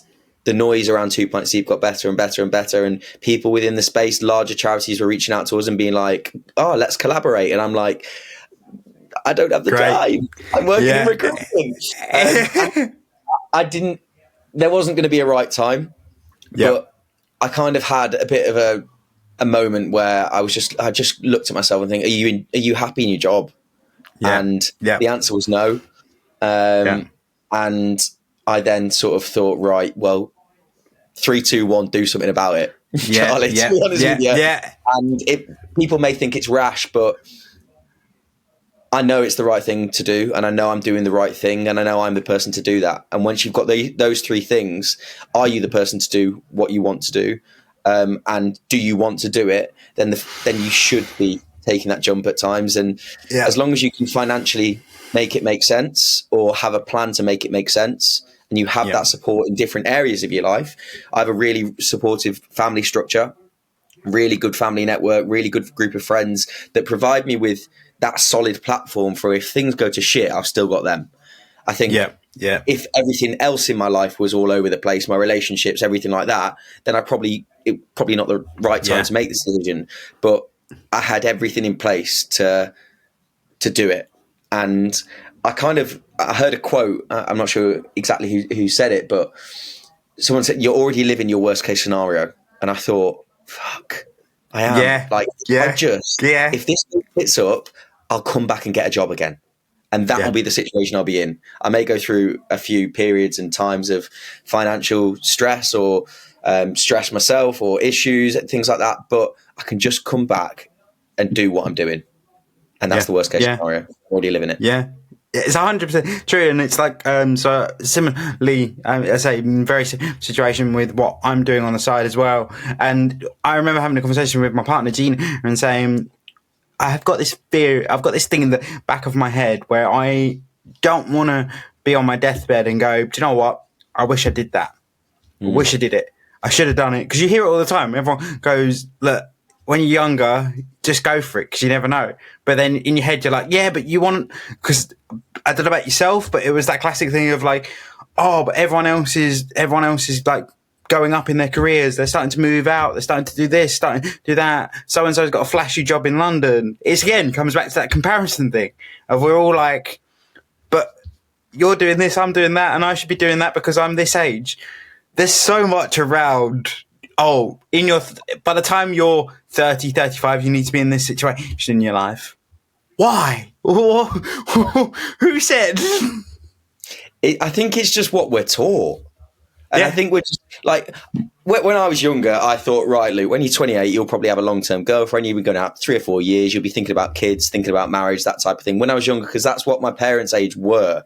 the noise around 2 Pints Deep got better and better and better. And people within the space, larger charities were reaching out to us and being like, oh, let's collaborate. And I'm like, I don't have the time. I'm working in recruitment. There wasn't going to be a right time, but I kind of had a bit of a moment where I just looked at myself and think, are you happy in your job? And the answer was no. And I then sort of thought, right, well, 3, 2, 1, do something about it. Charlie, to be honest with you. And people may think it's rash, but I know it's the right thing to do, and I know I'm doing the right thing, and I know I'm the person to do that. And once you've got those 3 things, are you the person to do what you want to do? And do you want to do it? Then you should be taking that jump at times. And as long as you can financially make it make sense, or have a plan to make it make sense, and you have that support in different areas of your life. I have a really supportive family structure, really good family network, really good group of friends that provide me with that solid platform for if things go to shit, I've still got them. I think if everything else in my life was all over the place, my relationships, everything like that, then probably not the right time to make this decision. But I had everything in place to do it. And I heard a quote. I'm not sure exactly who said it, but someone said, you're already living your worst case scenario. And I thought, fuck, I am. If this hits up, I'll come back and get a job again. And that will be the situation I'll be in. I may go through a few periods and times of financial stress or stress myself or issues and things like that. But I can just come back and do what I'm doing. And that's the worst case scenario. Already living it. Yeah. It's 100% true. And it's like, so similarly, I say, very situation with what I'm doing on the side as well. And I remember having a conversation with my partner, Gina, and saying, I've got this fear, I've got this thing in the back of my head where I don't want to be on my deathbed and go, do you know what? I wish I did that. I wish I did it. I should have done it. Because you hear it all the time. Everyone goes, look, when you're younger, just go for it because you never know. But then in your head, you're like, yeah, but you want, because I don't know about yourself, but it was that classic thing of like, oh, but everyone else is like going up in their careers. They're starting to move out. They're starting to do this, starting to do that. So-and-so's got a flashy job in London. It's again, comes back to that comparison thing of we're all like, but you're doing this, I'm doing that, and I should be doing that because I'm this age. There's so much around, by the time you're 30, 35, you need to be in this situation in your life. Why? Who said? I think it's just what we're taught. And I think we're just like, when I was younger, I thought, right, Luke, when you're 28, you'll probably have a long-term girlfriend. You'll be going out 3 or 4 years. You'll be thinking about kids, thinking about marriage, that type of thing. When I was younger, because that's what my parents' age were.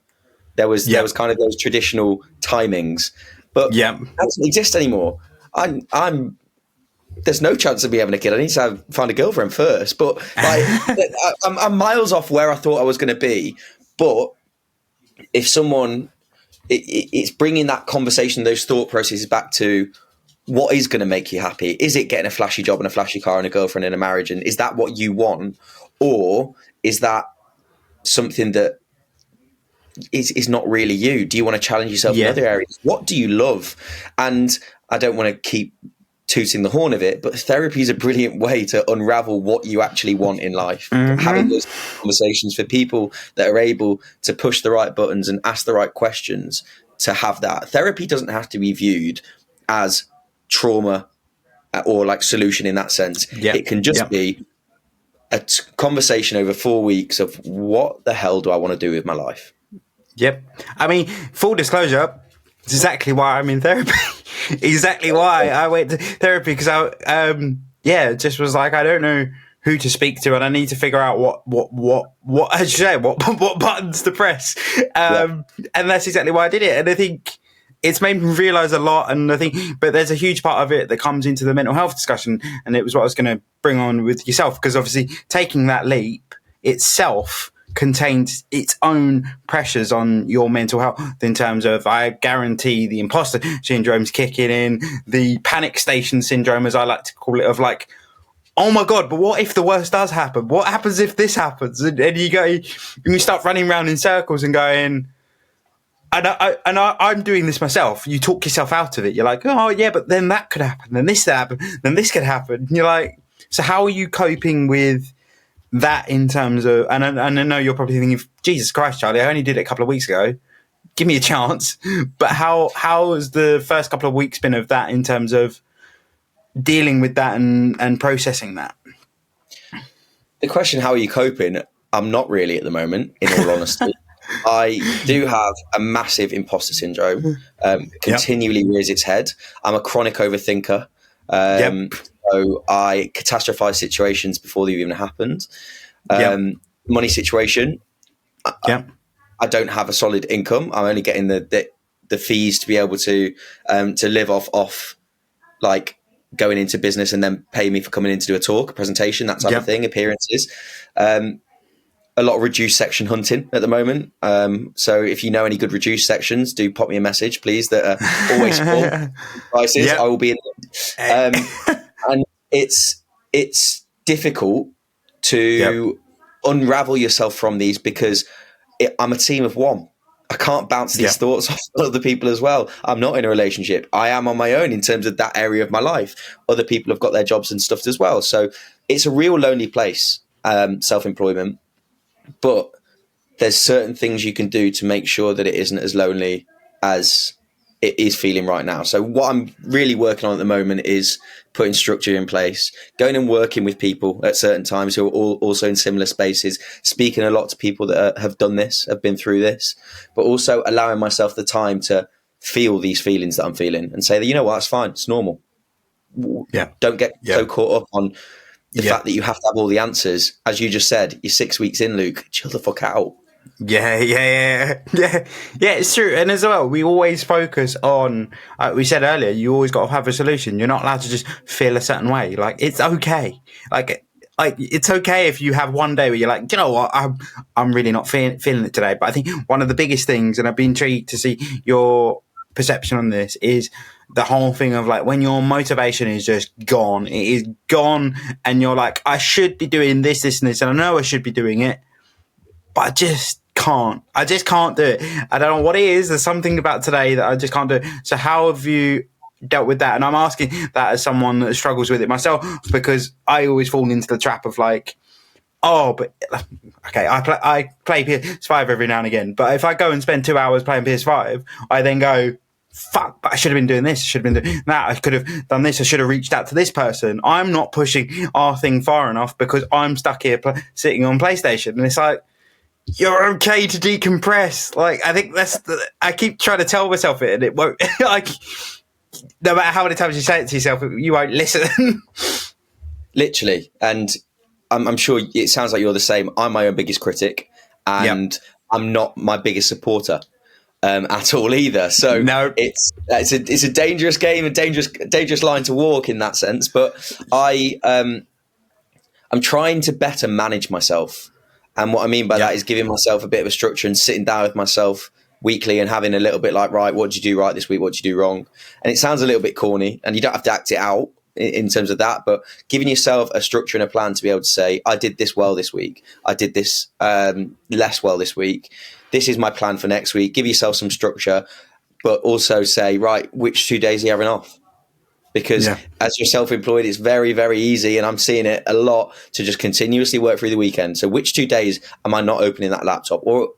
There was kind of those traditional timings. But that doesn't exist anymore. There's no chance of me having a kid. I need to find a girlfriend first. But like, I'm miles off where I thought I was going to be. But if someone... It's bringing that conversation, those thought processes back to what is going to make you happy. Is it getting a flashy job and a flashy car and a girlfriend and a marriage? And is that what you want? Or is that something that is not really you? Do you want to challenge yourself in other areas? What do you love? And I don't want to keep tooting the horn of it, but therapy is a brilliant way to unravel what you actually want in life. Having those conversations for people that are able to push the right buttons and ask the right questions to have that. Therapy doesn't have to be viewed as trauma or like solution in that sense. It can just be a conversation over 4 weeks of what the hell do I want to do with my life? Yep. I mean, full disclosure, it's exactly why I'm in therapy. Exactly why I went to therapy, because it just was like, I don't know who to speak to, and I need to figure out what as you say, what buttons to press. Yeah. And that's exactly why I did it. And I think it's made me realize a lot. And I think, but there's a huge part of it that comes into the mental health discussion. And it was what I was going to bring on with yourself, because obviously taking that leap itself contains its own pressures on your mental health, in terms of, I guarantee, the imposter syndrome's kicking in, the panic station syndrome, as I like to call it, of like, oh my God, but what if the worst does happen? What happens if this happens? And you start running around in circles and going, I'm doing this myself. You talk yourself out of it. You're like, oh yeah, but then that could happen, then this could happen, then this could happen. And you're like, so how are you coping with that, in terms of, and I know you're probably thinking, Jesus Christ, Charlie, I only did it a couple of weeks ago. Give me a chance. But how has the first couple of weeks been of that, in terms of dealing with that and processing that? The question, how are you coping? I'm not really at the moment, in all honesty. I do have a massive imposter syndrome, continually rears its head. I'm a chronic overthinker. So I catastrophize situations before they've even happened. Money situation. I don't have a solid income. I'm only getting the fees to be able to live off like going into business, and then pay me for coming in to do a talk, a presentation, that type of thing, appearances. A lot of reduced section hunting at the moment. So if you know any good reduced sections, do pop me a message, please, that are always full prices. I will be in. And it's difficult to unravel yourself from these, because I'm a team of one. I can't bounce these thoughts off other people as well. I'm not in a relationship. I am on my own in terms of that area of my life. Other people have got their jobs and stuff as well. So it's a real lonely place, self-employment. But there's certain things you can do to make sure that it isn't as lonely as it is feeling right now. So what I'm really working on at the moment is putting structure in place, going and working with people at certain times who are also in similar spaces, speaking a lot to people that have done this, have been through this, but also allowing myself the time to feel these feelings that I'm feeling, and say that, you know what, that's fine, it's normal. Don't get so caught up on the fact that you have to have all the answers. As you just said, you're 6 weeks in, Luke. Chill the fuck out. Yeah, it's true. And as well, we always focus on, we said earlier, you always got to have a solution. You're not allowed to just feel a certain way. Like, it's okay. Like it's okay if you have one day where you're like, you know what, I'm really not feeling it today. But I think one of the biggest things, and I've been intrigued to see your perception on this, is the whole thing of like, when your motivation is just gone, it is gone, and you're like, I should be doing this, and this, and I know I should be doing it, but I just can't do it. I don't know what it is. There's something about today that I just can't do. So how have you dealt with that? And I'm asking that as someone that struggles with it myself, because I always fall into the trap of like, oh, but okay, I play PS5 every now and again, but if I go and spend 2 hours playing PS5, I then go, fuck, but I should have been doing this, I should have been doing that, I could have done this, I should have reached out to this person. I'm not pushing our thing far enough because I'm stuck here sitting on PlayStation. And it's like, you're okay to decompress. Like, I think I keep trying to tell myself it, and it won't. Like, no matter how many times you say it to yourself, you won't listen. Literally. And I'm sure it sounds like you're the same. I'm my own biggest critic, and I'm not my biggest supporter at all either. So it's a dangerous game, a dangerous line to walk in that sense. But I'm trying to better manage myself. And what I mean by that is giving myself a bit of a structure and sitting down with myself weekly and having a little bit like, right, what did you do right this week? What did you do wrong? And it sounds a little bit corny, and you don't have to act it out in terms of that, but giving yourself a structure and a plan to be able to say, I did this well this week. I did this less well this week. This is my plan for next week. Give yourself some structure, but also say, right, which 2 days are you having off? Because as you're self-employed, it's very, very easy, and I'm seeing it a lot, to just continuously work through the weekend. So which 2 days am I not opening that laptop? Or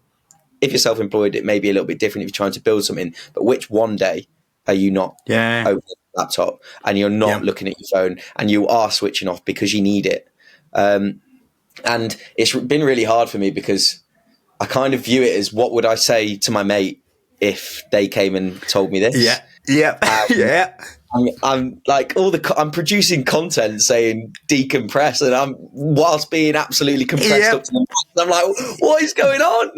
if you're self-employed, it may be a little bit different if you're trying to build something, but which one day are you not opening the laptop and you're not looking at your phone and you are switching off because you need it? And it's been really hard for me because I kind of view it as, what would I say to my mate if they came and told me this? Yeah. Yeah. Yeah. I'm like I'm producing content saying decompress, and I'm whilst being absolutely compressed up to the max. I'm like, what is going on?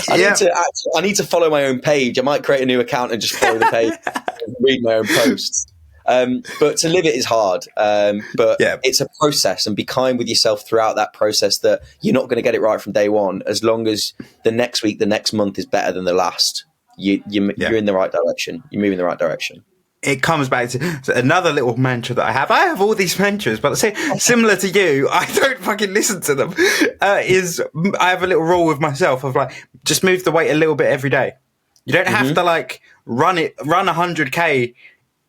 I need to follow my own page. I might create a new account and just follow the page and read my own posts. But to live it is hard. But it's a process, and be kind with yourself throughout that process, that you're not going to get it right from day one. As long as the next week, the next month is better than the last, you're in the right direction. You're moving in the right direction. It comes back to another little mantra that I have. I have all these mantras, but say similar to you, I don't fucking listen to them. I have a little rule with myself of like, just move the weight a little bit every day. You don't have to like run 100K.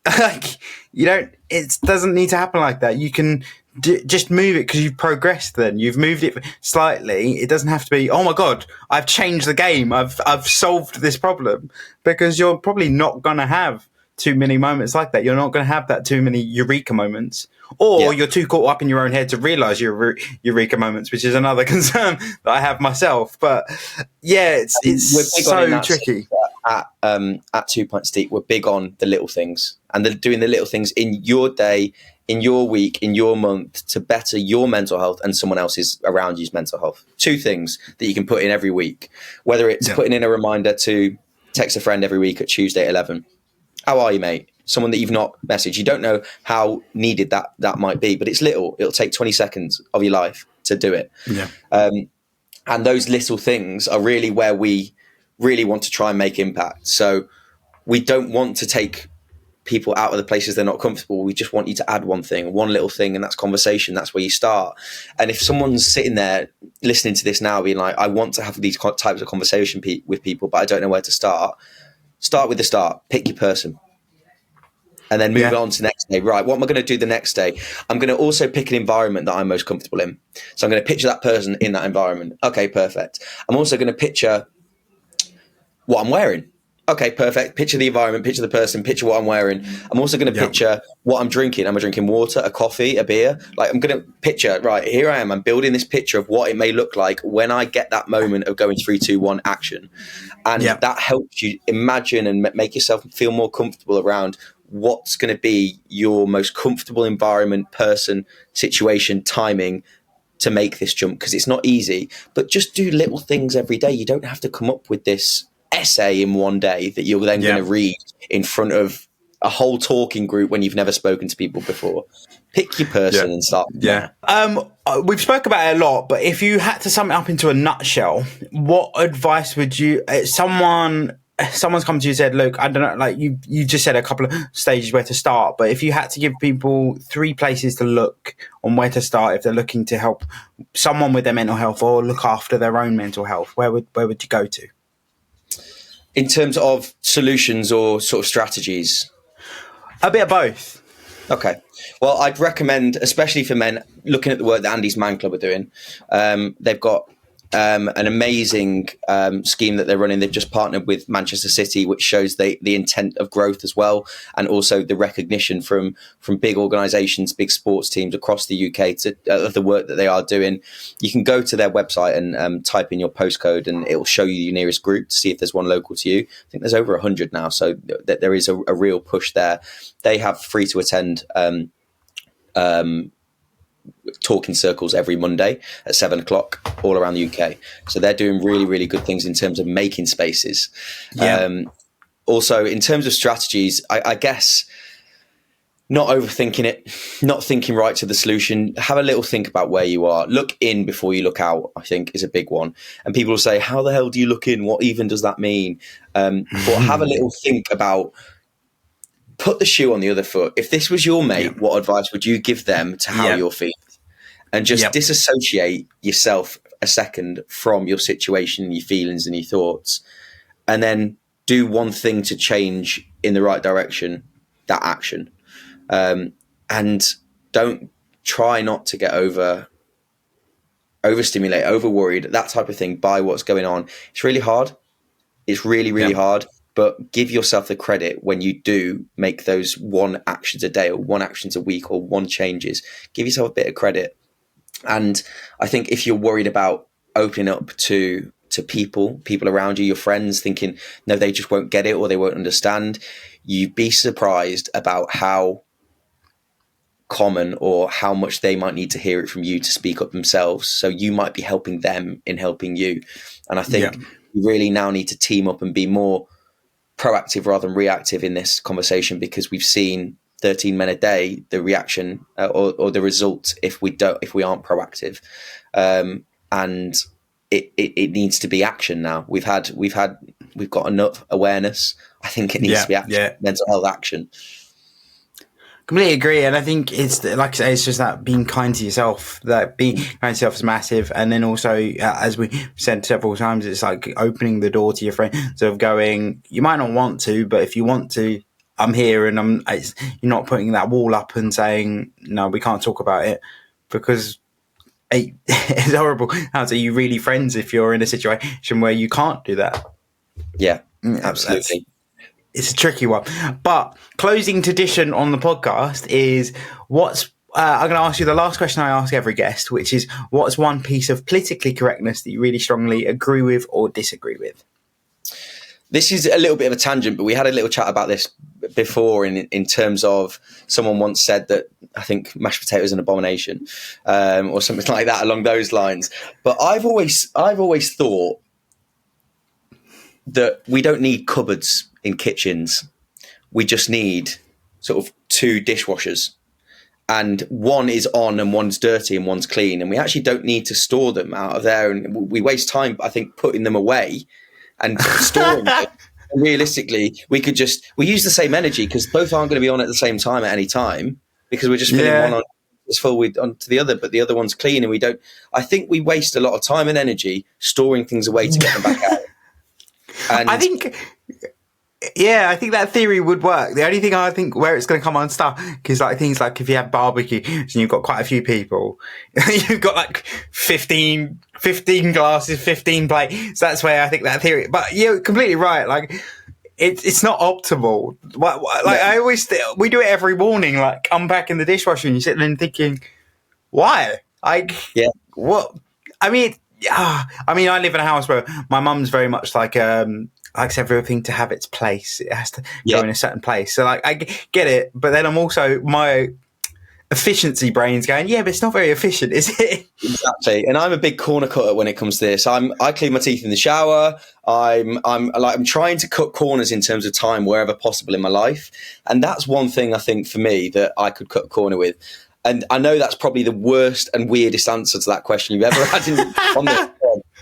Like, it doesn't need to happen like that. You can just move it because you've progressed. Then you've moved it slightly. It doesn't have to be, oh my God, I've changed the game. I've solved this problem, because you're probably not going to have too many moments like that. You're not going to have that too many eureka moments, or you're too caught up in your own head to realize your eureka moments, which is another concern that I have myself. But yeah, it's so tricky. At 2 Pints Deep, we're big on the little things, and doing the little things in your day, in your week, in your month, to better your mental health and someone else's around you's mental health. 2 things that you can put in every week, whether it's putting in a reminder to text a friend every week at Tuesday at 11. How are you, mate? Someone that you've not messaged. You don't know how needed that might be, but it's little. It'll take 20 seconds of your life to do it. Yeah. And those little things are really where we really want to try and make impact. So we don't want to take people out of the places they're not comfortable. We just want you to add one little thing, and that's conversation. That's where you start. And if someone's sitting there listening to this now being like, I want to have these types of conversation with people, but I don't know where to start with the start. Pick your person. And then move on to the next day. Right, what am I going to do the next day? I'm going to also pick an environment that I'm most comfortable in. So I'm going to picture that person in that environment. Okay, perfect. I'm also going to picture what I'm wearing. Okay, perfect. Picture the environment, picture the person, picture what I'm wearing. I'm also going to picture what I'm drinking. Am I drinking water, a coffee, a beer? Like, I'm going to picture, right, here I am. I'm building this picture of what it may look like when I get that moment of going 3, 2, 1 action. And that helps you imagine and make yourself feel more comfortable around what's going to be your most comfortable environment, person, situation, timing to make this jump. Because it's not easy, but just do little things every day. You don't have to come up with this essay in one day that you're then going to read in front of a whole talking group when you've never spoken to people before. Pick your person and start. We've spoke about it a lot, but if you had to sum it up into a nutshell, what advice would you? Someone's come to you and said, "Look, I don't know." Like you just said a couple of stages where to start, but if you had to give people 3 places to look on where to start if they're looking to help someone with their mental health or look after their own mental health, where would you go to? In terms of solutions or sort of strategies? A bit of both. Okay. Well, I'd recommend, especially for men, looking at the work that Andy's Man Club are doing. They've got an amazing scheme that they're running. They've just partnered with Manchester City, which shows the intent of growth as well, and also the recognition from big organisations, big sports teams across the UK of the work that they are doing. You can go to their website and type in your postcode, and it will show you your nearest group to see if there's one local to you. I think there's over 100 now, so there is a real push there. They have free to attend talking circles every Monday at 7:00 all around the UK. So they're doing really, really good things in terms of making spaces. Also, in terms of strategies, I guess not overthinking it, not thinking right to the solution. Have a little think about where you are. Look in before you look out, I think, is a big one. And people will say, how the hell do you look in? What even does that mean? But have a little think about, put the shoe on the other foot. If this was your mate, what advice would you give them to how you're feeling? And just disassociate yourself a second from your situation, your feelings and your thoughts, and then do one thing to change in the right direction, that action. And don't try not to get overstimulate, over worried, that type of thing by what's going on. It's really hard. It's really, really hard. But give yourself the credit when you do make those 1 actions a day or 1 actions a week or 1 changes. Give yourself a bit of credit. And I think if you're worried about opening up to to people around you, your friends, thinking, no, they just won't get it or they won't understand. You'd be surprised about how common or how much they might need to hear it from you to speak up themselves. So you might be helping them in helping you. And I think we really now need to team up and be more proactive rather than reactive in this conversation, because we've seen 13 men a day, the reaction or the result if we aren't proactive. And it needs to be action now. We've got enough awareness. I think it needs to be action, mental health action. Completely agree, and I think it's like I say, it's just that being kind to yourself. That being kind to yourself is massive, and then also, as we said several times, it's like opening the door to your friend. So of going, you might not want to, but if you want to, I'm here, and you're not putting that wall up and saying no, we can't talk about it, because it's horrible. How are you really friends if you're in a situation where you can't do that? Yeah, absolutely. It's a tricky one. But closing tradition on the podcast is I'm going to ask you the last question I ask every guest, which is, what's one piece of politically correctness that you really strongly agree with or disagree with? This is a little bit of a tangent, but we had a little chat about this before in terms of someone once said that I think mashed potatoes is an abomination, or something like that along those lines. But I've always thought that we don't need cupboards in kitchens. We just need sort of two dishwashers, and one is on and one's dirty and one's clean, and we actually don't need to store them out of there, and we waste time, I think, putting them away and storing them. Realistically, we use the same energy, because both aren't going to be on at the same time at any time, because we're just filling one on it's full onto the other, but the other one's clean, and we don't. I think we waste a lot of time and energy storing things away to get them back out. And I think that theory would work. The only thing I think where it's going to come unstuck is like things like if you have barbecue and you've got quite a few people, you've got like 15 glasses, 15 plates. So that's where I think that theory. But you're completely right. Like it's not optimal. I always we do it every morning. Like unpacking the dishwasher, and you sit there and thinking, why? What? I mean, I live in a house where my mum's very much like likes everything to have its place. It has to go in a certain place. So like I get it, but then I'm also, my efficiency brain's going, but it's not very efficient, is it? Exactly. And I'm a big corner cutter when it comes to this. I clean my teeth in the shower. I'm trying to cut corners in terms of time wherever possible in my life. And that's one thing I think for me that I could cut a corner with. And I know that's probably the worst and weirdest answer to that question you've ever had on this.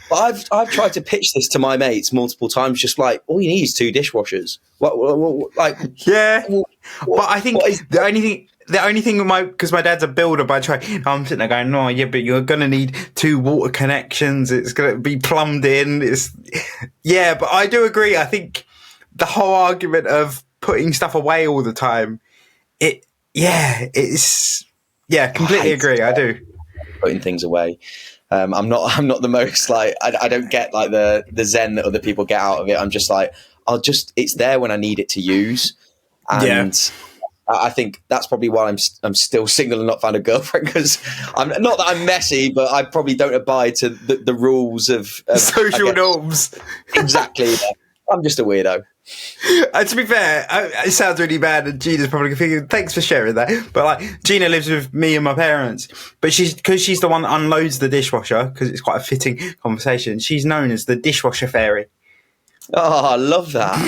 But I've tried to pitch this to my mates multiple times, just like, all you need is two dishwashers. But I think the only thing because my dad's a builder by trade, I'm sitting there going, no, but you're going to need two water connections. It's going to be plumbed in. But I do agree. I think the whole argument of putting stuff away all the time, completely agree. I do. Putting things away. I'm not the most like, I don't get like the zen that other people get out of it. I'm just like, it's there when I need it to use. And I think that's probably why I'm still single and not found a girlfriend, because I'm not that I'm messy, but I probably don't abide to the rules of social norms. Exactly. I'm just a weirdo. To be fair, it sounds really bad, and Gina's probably thinking, thanks for sharing that. But like, Gina lives with me and my parents, but she's the one that unloads the dishwasher, because it's quite a fitting conversation. She's known as the dishwasher fairy. Oh, I love that.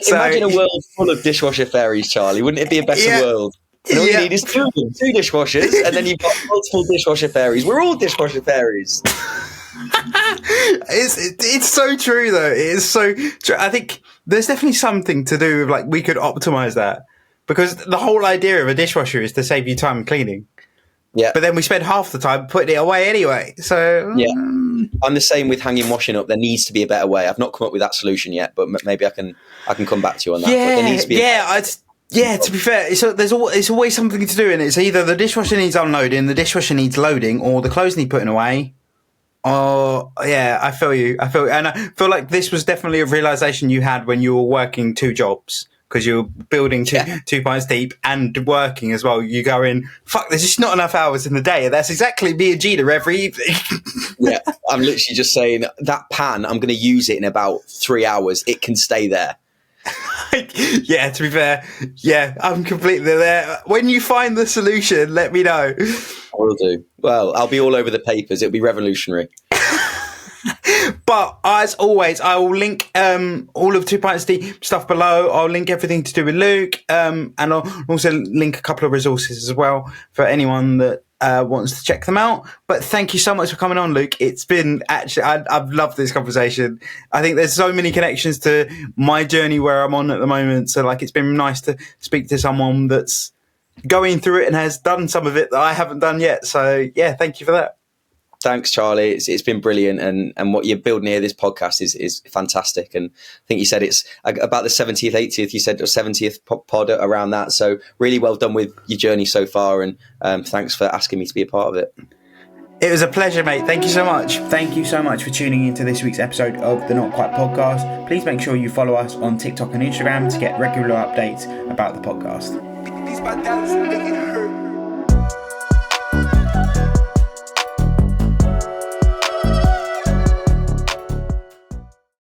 Imagine a world full of dishwasher fairies, Charlie. Wouldn't it be a better world? And all you need is two dishwashers, and then you've got multiple dishwasher fairies. We're all dishwasher fairies. It's so true though. It is so true. I think there's definitely something to do with, like, we could optimize that, because the whole idea of a dishwasher is to save you time cleaning. Yeah. But then we spend half the time putting it away anyway. So I'm the same with hanging washing up. There needs to be a better way. I've not come up with that solution yet, but maybe I can come back to you on that. Yeah, but there needs to be to be fair, there's always something to do, and it's either the dishwasher needs unloading, the dishwasher needs loading, or the clothes need putting away. Oh, yeah, I feel you. And I feel like this was definitely a realization you had when you were working two jobs, because you're building Two Pints Deep and working as well. You go in, fuck, there's just not enough hours in the day. And that's exactly me and Gina every evening. Yeah, I'm literally just saying that pan, I'm going to use it in about 3 hours. It can stay there. Yeah, to be fair, yeah, I'm completely there. When you find the solution, let me know. I will do. Well, I'll be all over the papers. It'll be revolutionary. But as always, I will link all of Two Pints Deep stuff below. I'll link everything to do with Luke, and I'll also link a couple of resources as well for anyone that wants to check them out. But thank you so much for coming on, Luke. It's been actually, I've loved this conversation. I think there's so many connections to my journey where I'm on at the moment. So like, it's been nice to speak to someone that's going through it and has done some of it that I haven't done yet. So yeah, thank you for that. Thanks, Charlie. It's been brilliant, and what you're building here, this podcast is fantastic. And I think you said it's about the 70th, 80th. You said 70th pod around that. So really well done with your journey so far, and thanks for asking me to be a part of it. It was a pleasure, mate. Thank you so much. Thank you so much for tuning into this week's episode of the Not Quite Podcast. Please make sure you follow us on TikTok and Instagram to get regular updates about the podcast. These bad dads, they get hurt.